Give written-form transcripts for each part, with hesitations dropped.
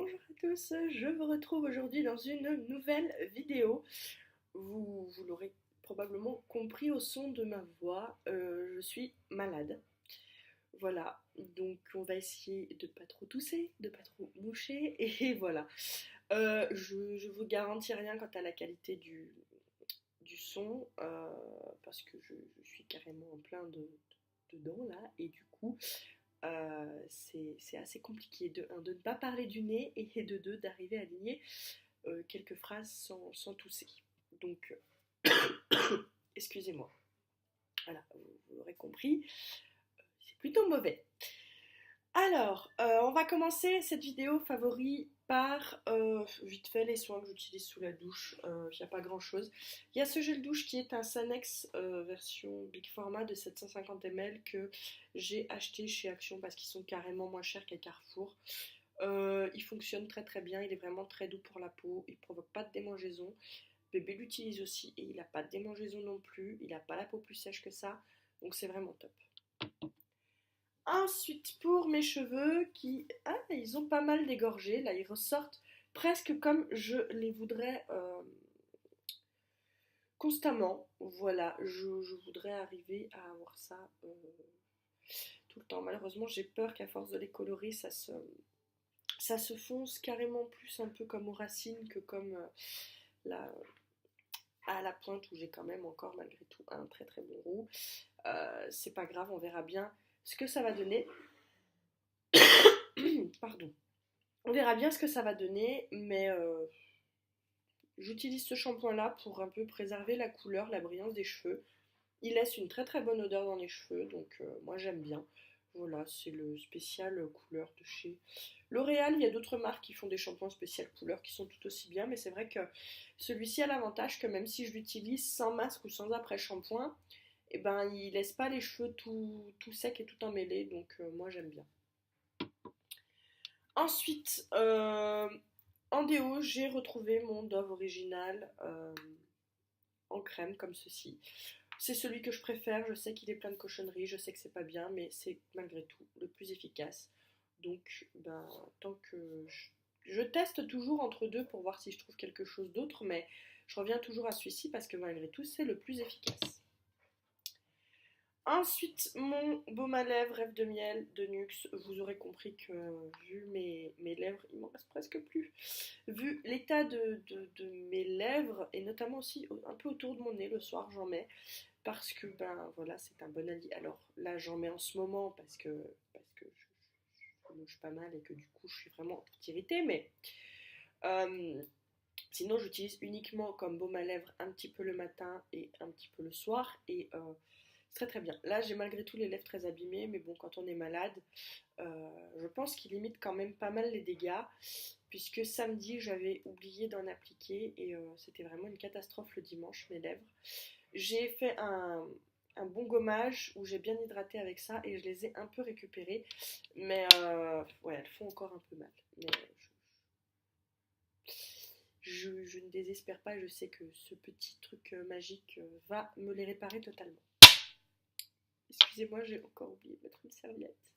Bonjour à tous, je vous retrouve aujourd'hui dans une nouvelle vidéo. Vous l'aurez probablement compris au son de ma voix, je suis malade. Voilà, donc on va essayer de pas trop tousser, de pas trop moucher, et voilà. Je vous garantis rien quant à la qualité du son, parce que je suis carrément en plein dedans là, et du coup, c'est assez compliqué de ne pas parler du nez et de deux d'arriver à aligner quelques phrases sans tousser. Donc, excusez-moi. Voilà, vous l'aurez compris, c'est plutôt mauvais. Alors, on va commencer cette vidéo favori par, vite fait, les soins que j'utilise sous la douche. Il n'y a pas grand chose. Il y a ce gel douche qui est un Sanex version big format de 750 ml que j'ai acheté chez Action parce qu'ils sont carrément moins chers qu'à Carrefour. Il fonctionne très très bien, il est vraiment très doux pour la peau, il ne provoque pas de démangeaison. Bébé l'utilise aussi et il n'a pas de démangeaison non plus, il n'a pas la peau plus sèche que ça, donc c'est vraiment top. Ensuite, pour mes cheveux qui, ils ont pas mal dégorgé, là ils ressortent presque comme je les voudrais constamment. Voilà, je voudrais arriver à avoir ça tout le temps. Malheureusement, j'ai peur qu'à force de les colorer, ça se fonce carrément plus un peu comme aux racines que comme la, à la pointe où j'ai quand même encore malgré tout un très très bon roux. C'est pas grave, on verra bien ce que ça va donner. Pardon. On verra bien ce que ça va donner, mais j'utilise ce shampoing-là pour un peu préserver la couleur, la brillance des cheveux. Il laisse une très très bonne odeur dans les cheveux, donc moi j'aime bien. Voilà, c'est le spécial couleur de chez L'Oréal. Il y a d'autres marques qui font des shampoings spécial couleur qui sont tout aussi bien, mais c'est vrai que celui-ci a l'avantage que même si je l'utilise sans masque ou sans après-shampoing, eh ben, il laisse pas les cheveux tout secs et tout emmêlés, donc moi j'aime bien. Ensuite, en déo, j'ai retrouvé mon Dove original en crème comme ceci. C'est celui que je préfère, je sais qu'il est plein de cochonneries, je sais que c'est pas bien, mais c'est malgré tout le plus efficace. Donc, ben, tant que je teste toujours entre deux pour voir si je trouve quelque chose d'autre, mais je reviens toujours à celui-ci parce que malgré tout, c'est le plus efficace. Ensuite, mon baume à lèvres Rêve de miel de NYX. Vous aurez compris que vu mes lèvres, il m'en reste presque plus. Vu l'état de mes lèvres, et notamment aussi un peu autour de mon nez, le soir j'en mets. Parce que ben voilà, c'est un bon allié. Alors là j'en mets en ce moment parce que je mange pas mal et que du coup je suis vraiment toute irritée, mais sinon j'utilise uniquement comme baume à lèvres un petit peu le matin et un petit peu le soir, et c'est très très bien. Là j'ai malgré tout les lèvres très abîmées, mais bon, quand on est malade, je pense qu'il limite quand même pas mal les dégâts, puisque samedi j'avais oublié d'en appliquer et c'était vraiment une catastrophe le dimanche, mes lèvres. J'ai fait un bon gommage où j'ai bien hydraté avec ça et je les ai un peu récupérées, mais ouais, elles font encore un peu mal. Mais je ne désespère pas, je sais que ce petit truc magique va me les réparer totalement. Excusez-moi, j'ai encore oublié de mettre une serviette.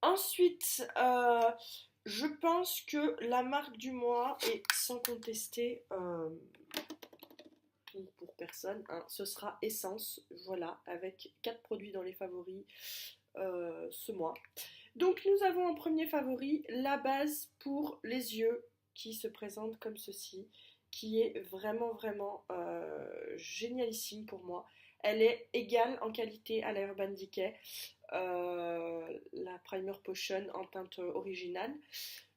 Ensuite, je pense que la marque du mois est sans contester pour personne, hein, ce sera Essence, voilà, avec 4 produits dans les favoris ce mois. Donc nous avons en premier favori la base pour les yeux qui se présente comme ceci, qui est vraiment vraiment génialissime pour moi. Elle est égale en qualité à la Urban Decay, la Primer Potion en teinte originale.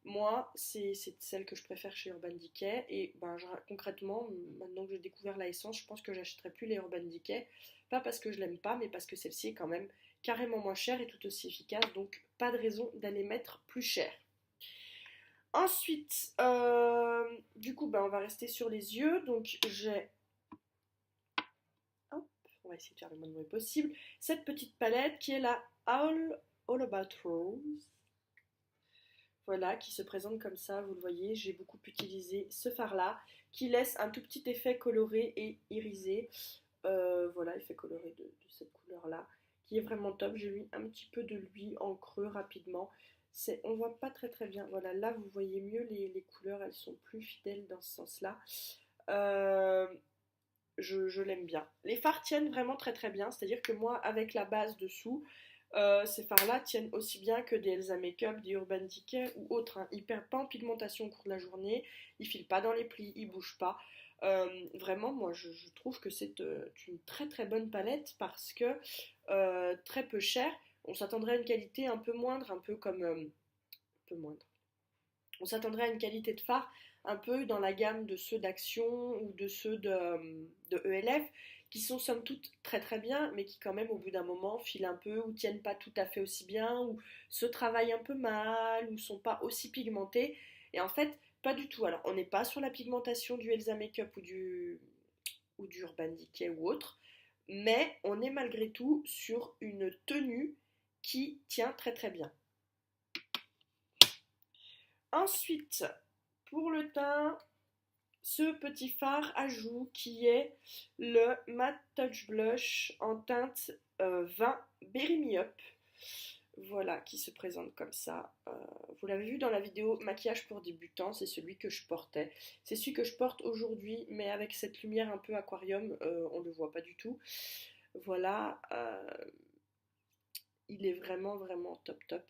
Moi, c'est celle que je préfère chez Urban Decay, et ben, concrètement, maintenant que j'ai découvert la Essence, je pense que j'achèterai plus les Urban Decay, pas parce que je l'aime pas, mais parce que celle-ci est quand même carrément moins chère et tout aussi efficace, donc pas de raison d'aller mettre plus cher. Ensuite, du coup, ben, on va rester sur les yeux, donc j'ai, hop, on va essayer de faire le moins de bruit possible, cette petite palette qui est la All About Rose. Voilà, qui se présente comme ça, vous le voyez, j'ai beaucoup utilisé ce fard-là, qui laisse un tout petit effet coloré et irisé. Voilà, effet coloré de cette couleur-là, qui est vraiment top. J'ai mis un petit peu de lui en creux rapidement. On voit pas très très bien. Voilà, là vous voyez mieux les couleurs, elles sont plus fidèles dans ce sens-là. Euh, je l'aime bien. Les fards tiennent vraiment très très bien, c'est-à-dire que moi, avec la base dessous, ces fards-là tiennent aussi bien que des Elsa Makeup, des Urban Decay ou autres, hein. Ils perdent pas en pigmentation au cours de la journée, ils filent pas dans les plis, ils bougent pas. Vraiment, moi, je trouve que c'est une très très bonne palette parce que très peu cher. On s'attendrait à une qualité un peu moindre, un peu comme un peu moindre. On s'attendrait à une qualité de phare un peu dans la gamme de ceux d'Action ou de ceux de ELF, qui sont somme toute très très bien, mais qui quand même au bout d'un moment filent un peu ou tiennent pas tout à fait aussi bien, ou se travaillent un peu mal, ou sont pas aussi pigmentés. Et en fait, pas du tout. Alors, on n'est pas sur la pigmentation du Elsa Makeup ou du Urban Decay ou autre, mais on est malgré tout sur une tenue qui tient très très bien. Ensuite, pour le teint, ce petit fard à joues qui est le Matte Touch Blush en teinte 20 Berry Me Up. Voilà, qui se présente comme ça. Vous l'avez vu dans la vidéo maquillage pour débutants, c'est celui que je portais. C'est celui que je porte aujourd'hui, mais avec cette lumière un peu aquarium, on ne le voit pas du tout. Voilà, il est vraiment vraiment top top.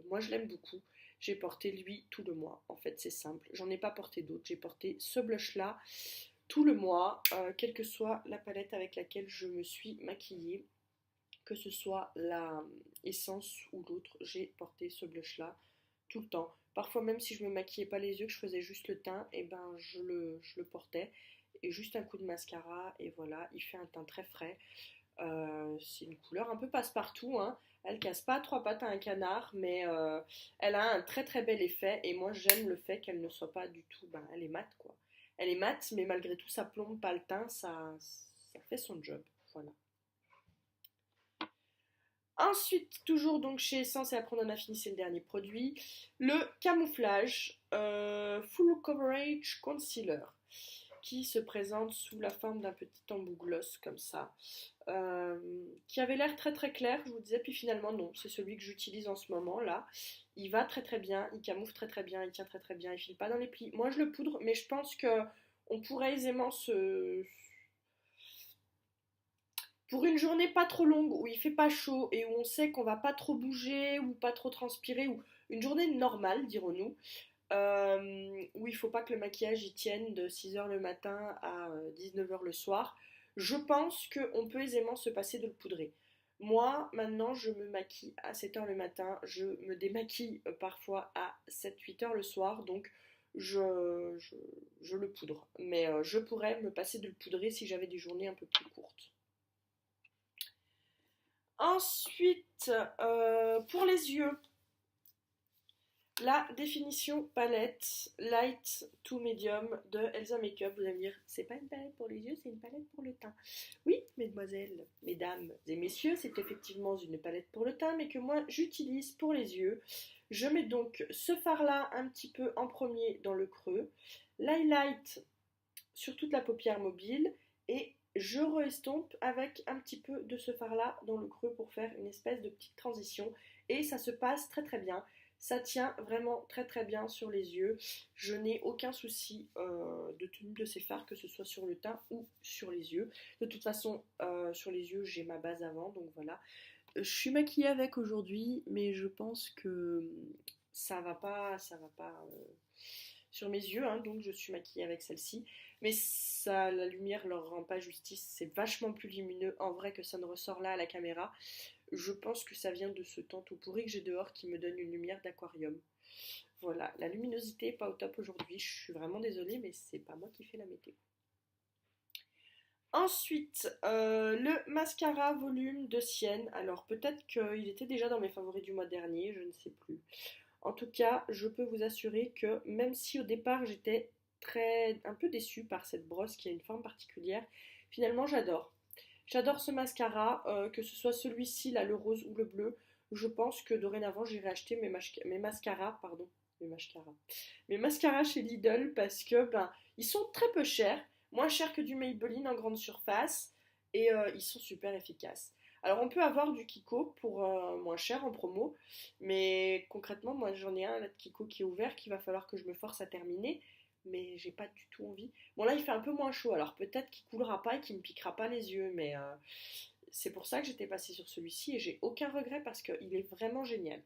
Moi je l'aime beaucoup. J'ai porté lui tout le mois. En fait c'est simple. J'en ai pas porté d'autres. J'ai porté ce blush là tout le mois, quelle que soit la palette avec laquelle je me suis maquillée, que ce soit la essence ou l'autre, j'ai porté ce blush là tout le temps. Parfois même si je me maquillais pas les yeux, que je faisais juste le teint, et ben je le portais. Et juste un coup de mascara et voilà, il fait un teint très frais. C'est une couleur un peu passe-partout, hein. Elle casse pas trois pattes à un canard, mais elle a un très très bel effet. Et moi j'aime le fait qu'elle ne soit pas du tout. Ben, elle est mate quoi. Elle est mate, mais malgré tout ça plombe pas le teint, ça fait son job. Voilà. Ensuite, toujours donc chez Essence, et après on en a fini, c'est le dernier produit, le camouflage Full Coverage Concealer qui se présente sous la forme d'un petit embout gloss comme ça, qui avait l'air très très clair, je vous disais, puis finalement non, c'est celui que j'utilise en ce moment là. Il va très très bien, il camoufle très très bien, il tient très très bien, il file pas dans les plis. Moi je le poudre, mais je pense que on pourrait aisément pour une journée pas trop longue où il fait pas chaud et où on sait qu'on va pas trop bouger ou pas trop transpirer, ou une journée normale dirons-nous, où il faut pas que le maquillage y tienne de 6 heures le matin à 19 heures le soir, je pense qu'on peut aisément se passer de le poudrer. Moi, maintenant, je me maquille à 7 heures le matin, je me démaquille parfois à 7-8 heures le soir, donc je, je, je le poudre. Mais je pourrais me passer de le poudrer si j'avais des journées un peu plus courtes. Ensuite, pour les yeux, la définition palette light to medium de Elsa Makeup. Vous allez me dire, c'est pas une palette pour les yeux, c'est une palette pour le teint. Oui, mesdemoiselles, mesdames et messieurs, c'est effectivement une palette pour le teint, mais que moi j'utilise pour les yeux. Je mets donc ce fard-là un petit peu en premier dans le creux, l'highlight sur toute la paupière mobile, et je re-estompe avec un petit peu de ce fard là dans le creux pour faire une espèce de petite transition, et ça se passe très très bien. Ça tient vraiment très très bien sur les yeux. Je n'ai aucun souci de tenue de ces fards, que ce soit sur le teint ou sur les yeux. De toute façon, sur les yeux, j'ai ma base avant, donc voilà. Je suis maquillée avec aujourd'hui, mais je pense que ça va pas sur mes yeux, hein, donc je suis maquillée avec celle-ci. Mais ça, la lumière leur rend pas justice, c'est vachement plus lumineux en vrai que ça ne ressort là à la caméra. Je pense que ça vient de ce temps tout pourri que j'ai dehors qui me donne une lumière d'aquarium. Voilà, la luminosité est pas au top aujourd'hui, je suis vraiment désolée, mais c'est pas moi qui fais la météo. Ensuite, le mascara volume de Sienne. Alors peut-être qu'il était déjà dans mes favoris du mois dernier, je ne sais plus. En tout cas, je peux vous assurer que même si au départ j'étais un peu déçue par cette brosse qui a une forme particulière, finalement j'adore. J'adore ce mascara, que ce soit celui-ci, là, le rose ou le bleu. Je pense que dorénavant j'irai acheter mes mascaras, pardon, mes mascaras chez Lidl parce que ben ils sont très peu chers, moins chers que du Maybelline en grande surface, et ils sont super efficaces. Alors on peut avoir du Kiko pour moins cher en promo, mais concrètement moi j'en ai un là de Kiko qui est ouvert qu'il va falloir que je me force à terminer, mais j'ai pas du tout envie. Bon là il fait un peu moins chaud, alors peut-être qu'il coulera pas et qu'il me piquera pas les yeux, mais c'est pour ça que j'étais passée sur celui-ci et j'ai aucun regret parce qu'il est vraiment génial.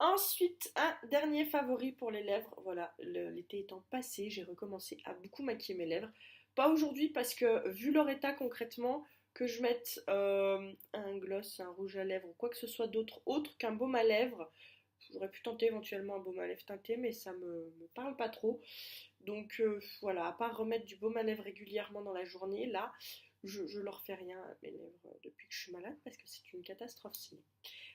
Ensuite, un dernier favori pour les lèvres. Voilà, l'été étant passé, j'ai recommencé à beaucoup maquiller mes lèvres. Pas aujourd'hui parce que vu leur état concrètement, que je mette un gloss, un rouge à lèvres ou quoi que ce soit d'autre autre qu'un baume à lèvres, j'aurais pu tenter éventuellement un baume à lèvres teinté, mais ça me parle pas trop. Donc voilà, à part remettre du baume à lèvres régulièrement dans la journée, là, je leur fais rien à mes lèvres depuis que je suis malade parce que c'est une catastrophe sinon.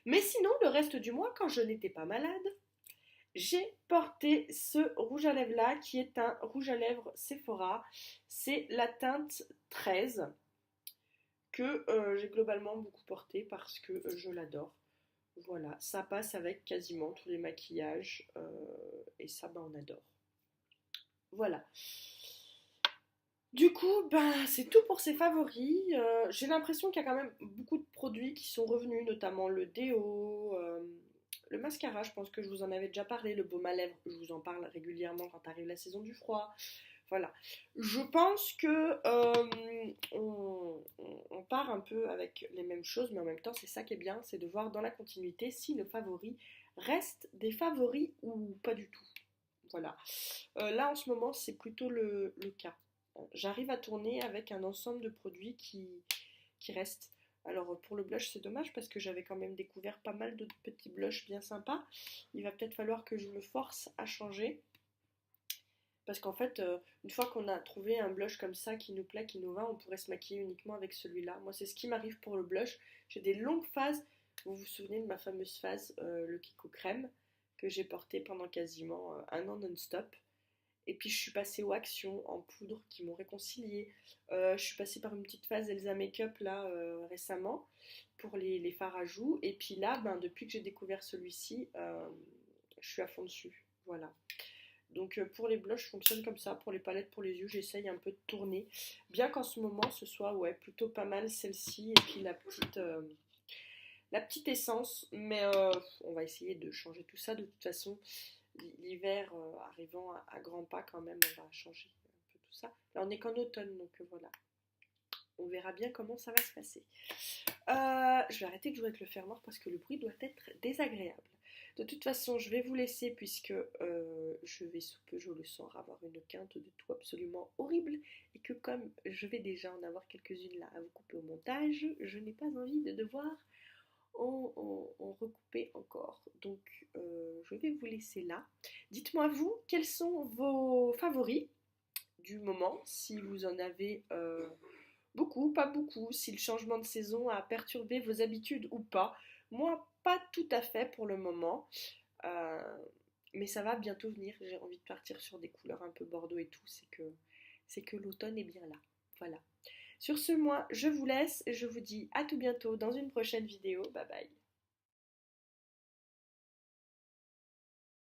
Mais sinon, le reste du mois, quand je n'étais pas malade, j'ai porté ce rouge à lèvres là qui est un rouge à lèvres Sephora. C'est la teinte 13 que j'ai globalement beaucoup porté parce que je l'adore. Voilà, ça passe avec quasiment tous les maquillages et ça, on adore. Voilà. Du coup, c'est tout pour ces favoris. J'ai l'impression qu'il y a quand même beaucoup de produits qui sont revenus, notamment le déo, le mascara, je pense que je vous en avais déjà parlé, le baume à lèvres, je vous en parle régulièrement quand arrive la saison du froid. Voilà. Je pense que on part un peu avec les mêmes choses, mais en même temps, c'est ça qui est bien, c'est de voir dans la continuité si nos favoris restent des favoris ou pas du tout. Voilà. Là, en ce moment, c'est plutôt le cas. J'arrive à tourner avec un ensemble de produits qui restent. Alors pour le blush c'est dommage parce que j'avais quand même découvert pas mal de petits blushs bien sympas. Il va peut-être falloir que je me force à changer. Parce qu'en fait, une fois qu'on a trouvé un blush comme ça qui nous plaît, qui nous va, on pourrait se maquiller uniquement avec celui-là. Moi c'est ce qui m'arrive pour le blush. J'ai des longues phases. Vous vous souvenez de ma fameuse phase, le Kiko Crème, que j'ai porté pendant quasiment un an non-stop. Et puis je suis passée aux actions en poudre qui m'ont réconciliée. Je suis passée par une petite phase Elsa Makeup là récemment pour les fards à joues. Et puis là, depuis que j'ai découvert celui-ci, je suis à fond dessus. Voilà. Donc pour les blushs, je fonctionne comme ça. Pour les palettes, pour les yeux, j'essaye un peu de tourner. Bien qu'en ce moment, ce soit plutôt pas mal celle-ci. Et puis la petite essence. Mais on va essayer de changer tout ça. De toute façon, l'hiver arrivant à grands pas quand même, on va changer un peu tout ça. Là on est qu'en automne donc voilà. On verra bien comment ça va se passer. Je vais arrêter de jouer avec le fermoir parce que le bruit doit être désagréable. De toute façon, je vais vous laisser puisque je vais sous peu, je le sens, avoir une quinte de tout absolument horrible et que comme je vais déjà en avoir quelques-unes là à vous couper au montage, je n'ai pas envie de devoir en recouper encore. Donc je vais vous laisser là. Dites-moi vous, quels sont vos favoris du moment, si vous en avez beaucoup, pas beaucoup, si le changement de saison a perturbé vos habitudes ou pas. Moi, pas tout à fait pour le moment. Euh, mais ça va bientôt venir. J'ai envie de partir sur des couleurs un peu bordeaux et tout. C'est que l'automne est bien là. Voilà. Sur ce, moi, je vous laisse et je vous dis à tout bientôt dans une prochaine vidéo. Bye bye.